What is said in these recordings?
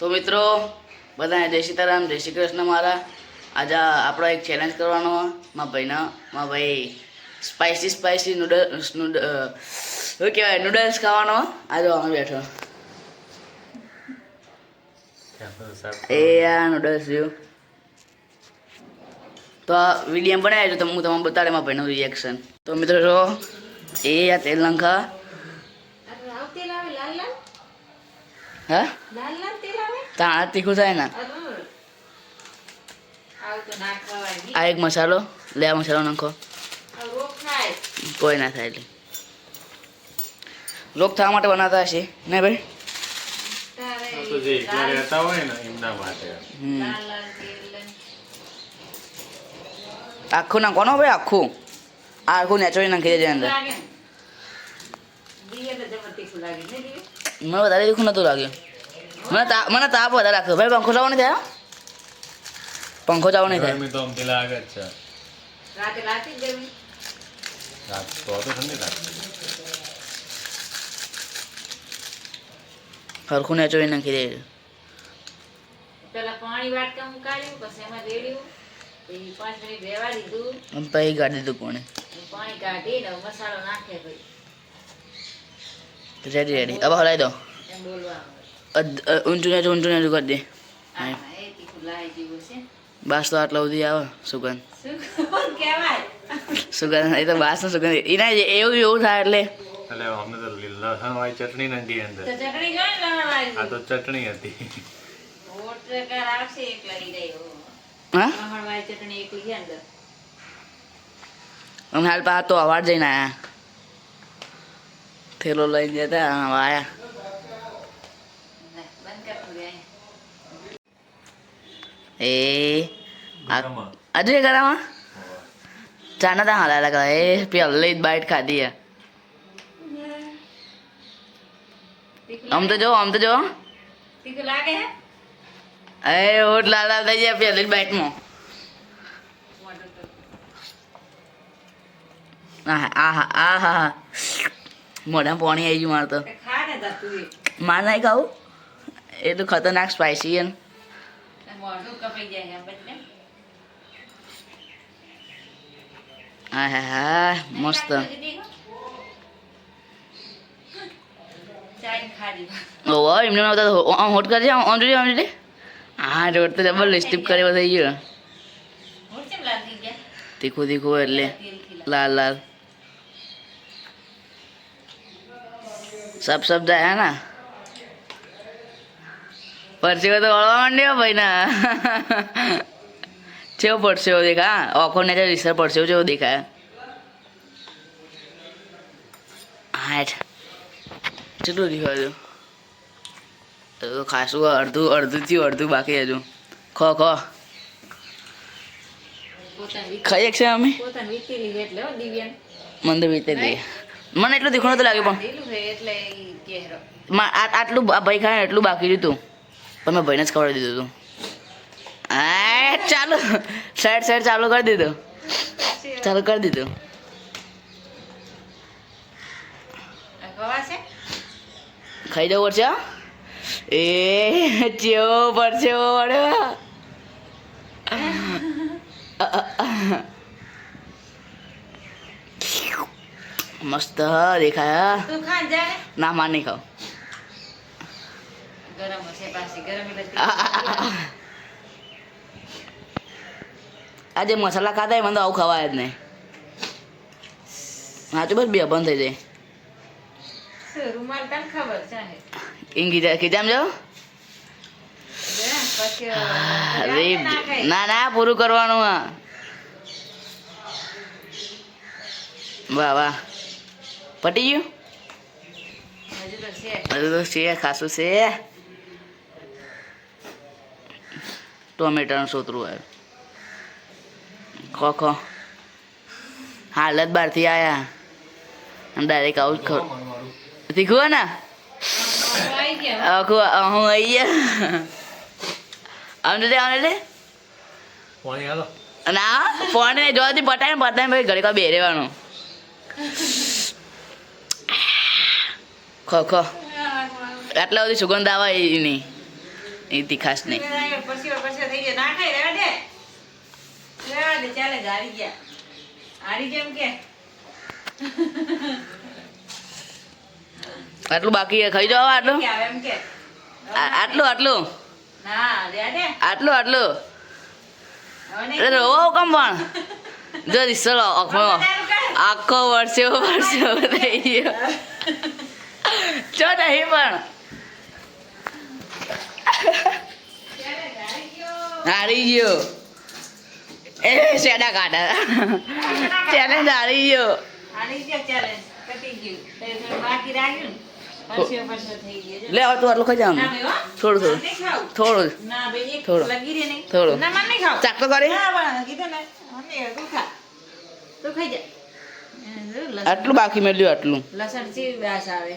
તો મિત્રો બધાને જય સીતારામ, જય શ્રી કૃષ્ણ. મારા આજે આપણો એક ચેલેન્જ કરવાનો મારા ભાઈ સ્પાઇસી નૂડલ્સ શું કહેવાય નૂડલ્સ ખાવાનો. આજે અમે બેઠો એ આ નૂડલ્સ જોયું તો આ વિડીયો બનાવ્યો તો હું તમને બતાડે મારા ભાઈનું રિએક્શન. તો મિત્રો જો એ આ તેલ નંખા હા તાણા તીખું થાય ને. આ એક મસાલો લે, આ મસાલો નાખો કોઈ ના થાય. એટલે લોક થવા માટે બનાવતા હશે ને ભાઈ. આખું નાખવાનું ભાઈ, આખું આખું નેચરલી નાખી દેજે અંદર. મને વધારે તીખું નતું લાગ્યું. મને તાપ વધારે લાગતો ભાઈ. પંખો ચાવો નહીં થાય, પંખો ચાવો નહીં થાય. હરખું નેચોરી નાખી દે. પેલા પાણી વાટકા મુકાડ્યું, પછી એમાં રેડ્યું, પછી 5 મિનિટ રહેવા દીધું, પછી કાઢી દીધું પાણી. પાણી કાઢીને મસાલો નાખે ભાઈ. Ready ready. હવે હલાવી દો. એમ બોલવાનું ઊંચું નેચું કરી દે. એ તીખું લાવી જેવું છે. બાસ તો આટલા સુધી આવે સુગંધ. શું કહેવાય? સુગંધ એ તો બાસ નો સુગંધ એના એવું થાય એટલે અમને તો લસણ વાળી ચટણી નાખી અંદર. તો ચટણી જોઈ ને લવણ વાળી. આ તો ચટણી હતી. વોટર આવશે એક લઈ રહ્યો. હા લવણ વાળી ચટણી એકલી છે અંદર. અમે હાલ પા તો અવાજ જઈને આયા, થેલો લઈને જતા આયા. બંધ કરતું જાય. એ આજે કરામાં ચાના તા હાલા લગા એ પહેલી જ બાઈટ ખાધી હે. આમ તો જો તીખું લાગે હે? એ ઓટ લાલ લાલ થઈ જાય પહેલી જ બાઈટમાં. આહા મોઢામાં પાણી આવી ગયું મારે તો. ખા ને તા તું. માર નહીં ખાવું, એટલું ખતરનાક સ્પાઇસી છે ને. મોઢું કપાઈ જાય એમ બદલે. હા મસ્ત. ઓહો એમને હોટ કરજે આમ જોજે. હા રોડ તો જબર લિસ્ટીપ કરે થઈ ગયો. તીખું એટલે લાલ સબ જાય હે ના. પરસેવો તો વળવા માંડ્યો ભાઈ ના. કેવો પરસેવો દેખાય, ઓખો ને રીસર પરસેવો જેવો દેખાય. હાઠ કેટલું દેખાયું તો ખાસું અડધું થયું, અડધું બાકી હજુ. ખો ખાઈ છે અમે. મને તો વીતે દે. મને એટલું તીખું નતું લાગ્યું પણ આટલું ભાઈ ખાય એટલું બાકી રહ્યું પણ મેં ભાઈને જ ખવડાવી દીધું હતું. હા ચાલો સાઈડ ચાલુ કરી દીધું. ખાઈ જવું પડશે. એ ચેવો પડશે મસ્ત દેખાય. ના માર નહીં ખાવ. આજે મસાલા ખાતા મને તો આવું ખવાય જ નહીં. સાચું બસ બે બંધ થઈ જાય. ખીજામ જાઓ. ના પૂરું કરવાનું. વાહ પટી ગયું. હજુ તો છે ખાસું છે. ટોમેટાનું સોતરું આવ્યું. ખો હાલત બહારથી આવ્યા અને ડાયરેક્ટ આવું તીખું ને આખું હું આવી ગયા. ના ફોન જોવાથી પટાય ભાઈ ઘરે બે રહેવાનું. ખો આટલા બધી સુગંધ આવે એની. એ તીખાશ નહીં. પછી થઈ જાય ના ખાઈ રહેવા દે ચાલે હારી ગયા હારી જેમ કે આટલું બાકી છે, ખાઈ જાઓ આટલું કે આવે એમ કે આટલું આટલું ના રહેવા દે આટલું આટલું હવે નહીં. અરે ઓ કમ પણ જો ચલો આખો વર્ષે થઈ ગયો ચો નહીં પણ હારી ગયો એ શેડા કાઢા ચેલેન્જ હારી ગયો. હારી ગયા challenge. પતી ગયું. તો એ થોડું બાકી રાખ્યું ને. પરસેવો થઈ ગયો જો. લે હવે તું આટલું ખાઈ જા ના ભાઈ હો. થોડું થોડું નહીં ખાવું. થોડું ના ભાઈ એક થોડું. લગી રહે નહીં. થોડું. ના મારે નહીં ખાવું. ચાક તો કરી ના પણ કીધું ને મને તું ખા. તું ખાઈ જા. લસણ આટલું બાકી મેળ્યું આટલું લસણ ચીવી વાસ આવે.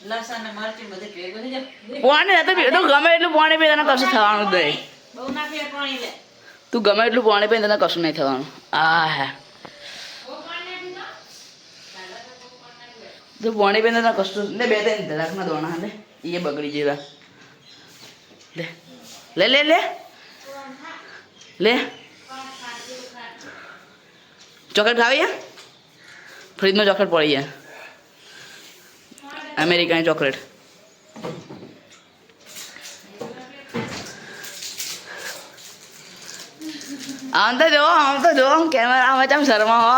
લસણ ને મરચું બધું ભેગું થઈ જાય. પાણી તો પી- તું ગમે એટલું પાણી પી તને કશું થવાનું જ નહીં. બહુ ના પીએ પાણી લે. તું ગમે એટલું પાણી પી તને કશું નહીં થવાનું. આ હા તું પાણી પી તને કશું ને બે ત્રણ ધડાકના દોણા લે એ બગડી જેલા લે લે લે લે લે ચોકલેટ ખાવી યાર ફ્રીજમાં ચોકલેટ પડી જાય અમેરિકાની ચોકલેટ આમ તો જો કેમેરામાં ચમ શર્મા હો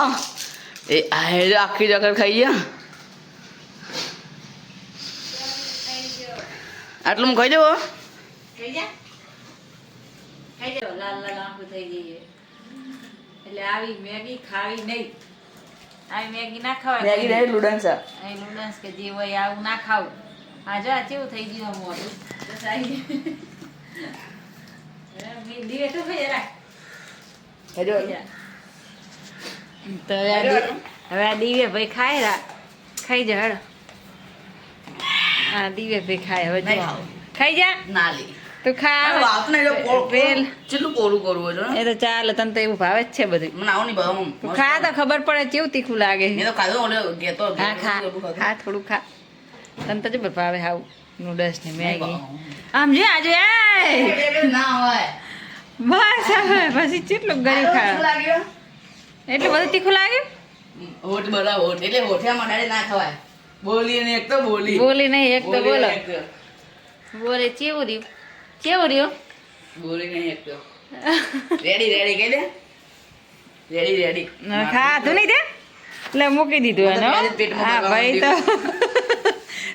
એ આ આખી ચોકલેટ ખાઈ ગયા આટલું હું ખાઈ જવો ખાઈ જા. ખાઈ જાઓ. લાલ લાલ આંખો થઈ જઈએ. એટલે આવી મેગી ખાવી નહીં. આવી મેગી ના ખવાય. મેગી નહીં લુડન્સ અહીં નૂડલ્સ કે જે હોય આવું ના ખાવું. આ જો આ કેવું થઈ ગયું આ મોઢું. બસ આવી. દીવે તું ખાઈ જા. ખાઈ ખાઈ જા. તો હવે આ દીવે ભાઈ ખાય રા ખાઈ જા હેડો. હા દીવે ભાઈ ખાય હવે નહીં જો. ખાવું. ખાઈ જા ના લી તું ખા વાતને જો પેલ કેટલું કોરું કરવું હોય એ તો ચાલે તને તો એવું ભાવે જ છે બધું મને આવું નહીં ભાવ તું ખા તો ખબર પડે કેવું તીખું લાગે મેં તો ખાધું ઓલે ગેતો હા ખા ખા થોડું ખા તને તો જ ભાવે હાવ નૂડલ્સ ને મેગી આમ જો આજે ના હોય બસ હવે પછી કેટલું ગરીબ ખા લાગ્યો એટલું બધું તીખું લાગે હોઠ બરા હોઠ એટલે હોઠિયા મડાડે ના ખવાય બોલી ને એક તો બોલી બોલી નહીં એક તો બોલી બોલો ને એક તો. બોલે ચેવું રહ્યું કેવું રહ્યું બોલી નહીં એક તો રેડી રેડી કહી દે રેડી ખાધું નહીં તે એટલે મૂકી દીધું હું તો એનો પહેલે જ પેટમાં હા ભાઈ તો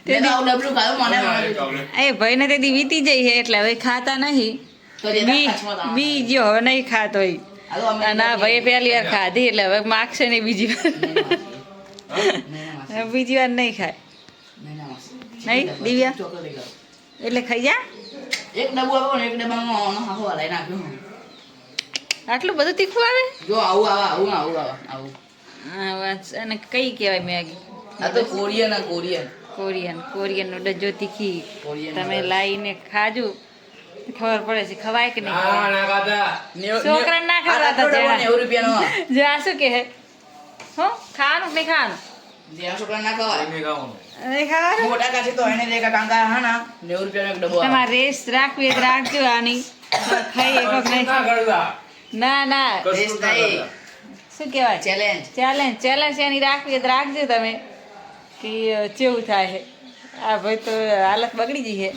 મેં તો આવું ડબલું ખાધું મને એ ભાઈ ને તેથી વીતી જઈ છે એટલે હવે ખાતા નહીં તો જે બી કાચમાં તો બી જો હવે નહીં ખાતો ઈ. હાલો અમે ના ભાઈ પહેલી વાર ખાધી એટલે હવે માગશે નહીં બીજી વાર હવે બીજી વાર નહીં ખાય નહીં, દિવ્યા? ચોકલેટ લઈ આવો. એટલે ખાઈ જા એક ડબ્બો આપો ને એક ડબ્બામાં આનો હાફો હલાઈ નાખ્યો આટલું બધું તીખું આવે જો આવું આવું હા વાત અને કઈ કહેવાય મેગી આ તો કોરિયન આ કોરિયન કોરિયન નૂડલ્સ જો તીખી કોરિયન તમે લાવીને ખાજો ખબર પડે છે ખવાય કે નહીં નેવું- છોકરાને ના આ ખવડાવતા આટલો ડબ્બો જરા. 90 રૂપિયાનો જો આ શું કહે હો ખાવાનું કે નહીં ખાવાનું જ્યાં છોકરા ના ખવાય નહીં ખાવાનું મોટા કાચી તો એને દેખા કાંકા હા ના 90 રૂપિયાનો એક ડબ્બો આવે. તમારે રેસ રાખવી હોય તો રાખજો આની ખાઈ શકો કે નહીં ના ના રેસ નહીં, શું કહેવાય ચેલેન્જ ચેલેન્જ એની રાખવી હોય તો રાખજો તમે કે કેવું થાય છે આ ભાઈ તો હાલત બગડી ગઈ છે